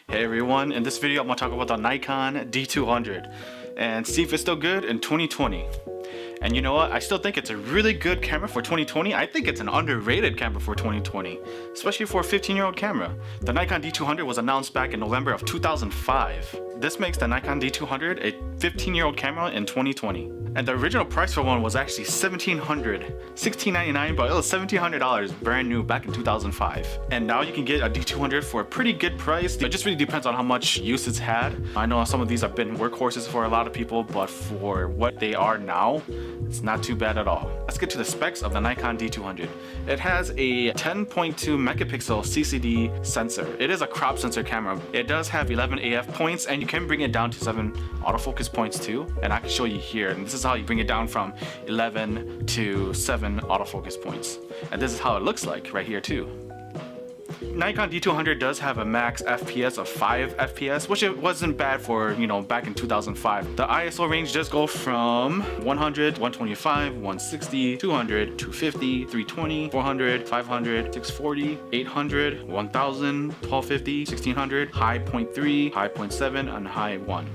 Hey everyone, in this video I'm going to talk about the Nikon D200 and see if it's still good in 2020. And you know what, I still think it's a really good camera for 2020. I think it's an underrated camera for 2020, especially for a 15-year-old camera. The Nikon D200 was announced back in November of 2005. This makes the Nikon D200 a 15-year-old camera in 2020. And the original price for one was actually $1,699, but it was $1,700 brand new back in 2005. And now you can get a D200 for a pretty good price. It just really depends on how much use it's had. I know some of these have been workhorses for a lot of people, but for what they are now, it's not too bad at all. Let's get to the specs of the Nikon D200. It has a 10.2 megapixel CCD sensor. It is a crop sensor camera. It does have 11 AF points, and you can bring it down to 7 autofocus points too. And I can show you here. And this is how you bring it down from 11 to 7 autofocus points. And this is how it looks like right here too. Nikon D200 does have a max FPS of 5 FPS, which it wasn't bad for, back in 2005. The ISO range does go from 100, 125, 160, 200, 250, 320, 400, 500, 640, 800, 1000, 1250, 1600, high 0.3, high 0.7, and high 1.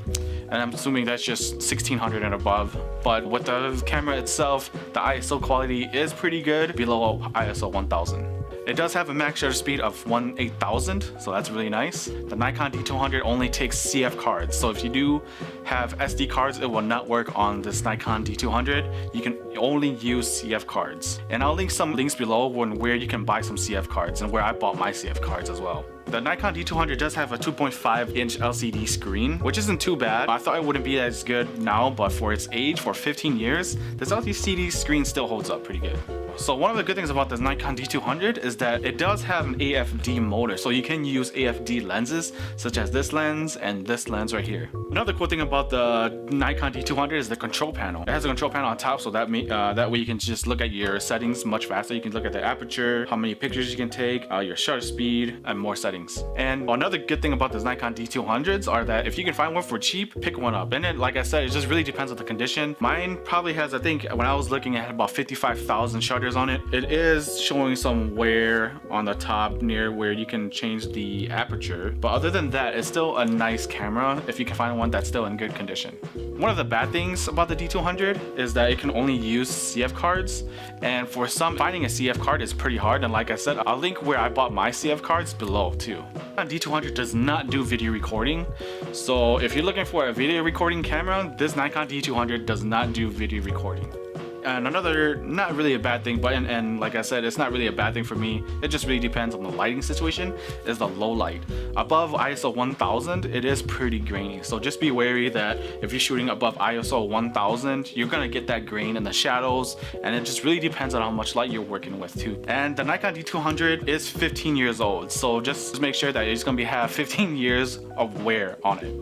And I'm assuming that's just 1600 and above. But with the camera itself, the ISO quality is pretty good, below ISO 1000. It does have a max shutter speed of 1/8000, so that's really nice. The Nikon D200 only takes CF cards, so if you do have SD cards, it will not work on this Nikon D200. You can only use CF cards. And I'll link some links below where you can buy some CF cards and where I bought my CF cards as well. The Nikon D200 does have a 2.5-inch LCD screen, which isn't too bad. I thought it wouldn't be as good now, but for its age, for 15 years, this LCD screen still holds up pretty good. So one of the good things about this Nikon D200 is that it does have an AFD motor, so you can use AFD lenses such as this lens and this lens right here. Another cool thing about the Nikon D200 is the control panel. It has a control panel on top, so that way you can just look at your settings much faster. You can look at the aperture, how many pictures you can take, your shutter speed, and more settings. And another good thing about this Nikon D200s are that if you can find one for cheap, pick one up. And then, like I said, it just really depends on the condition. Mine probably has, I think, when I was looking at about 55,000 shutters on it. It is showing some wear on the top near where you can change the aperture, but other than that, it's still a nice camera if you can find one that's still in good condition. One of the bad things about the D200 is that it can only use CF cards, and for some, finding a CF card is pretty hard. And like I said, I'll link where I bought my CF cards below too. D200 does not do video recording, so if you're looking for a video recording camera, this Nikon D200 does not do video recording. And another, not really a bad thing, but and like I said, it's not really a bad thing for me. It just really depends on the lighting situation, is the low light. Above ISO 1000, it is pretty grainy. So just be wary that if you're shooting above ISO 1000, you're gonna get that grain in the shadows, and it just really depends on how much light you're working with too. And the Nikon D200 is 15 years old, so just make sure that it's gonna have 15 years of wear on it.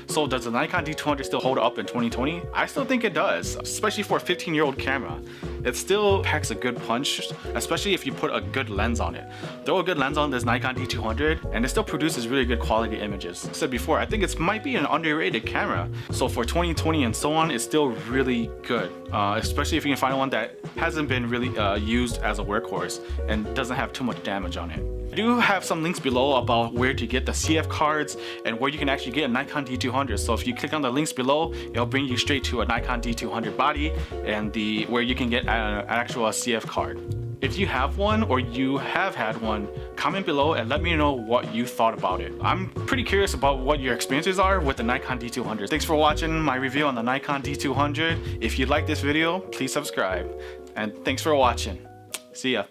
So does the Nikon D200 still hold up in 2020? I still think it does, especially for a 15-year-old camera. It still packs a good punch, especially if you put a good lens on it. Throw a good lens on this Nikon D200 and it still produces really good quality images. As I said before, I think it might be an underrated camera. So for 2020 and so on, it's still really good, especially if you can find one that hasn't been really used as a workhorse and doesn't have too much damage on it. I do have some links below about where to get the CF cards and where you can actually get a Nikon D200. So if you click on the links below, it'll bring you straight to a Nikon D200 body and where you can get an actual CF card. If you have one or you have had one, comment below and let me know what you thought about it. I'm pretty curious about what your experiences are with the Nikon D200. Thanks for watching my review on the Nikon D200. If you like this video, please subscribe. And thanks for watching. See ya.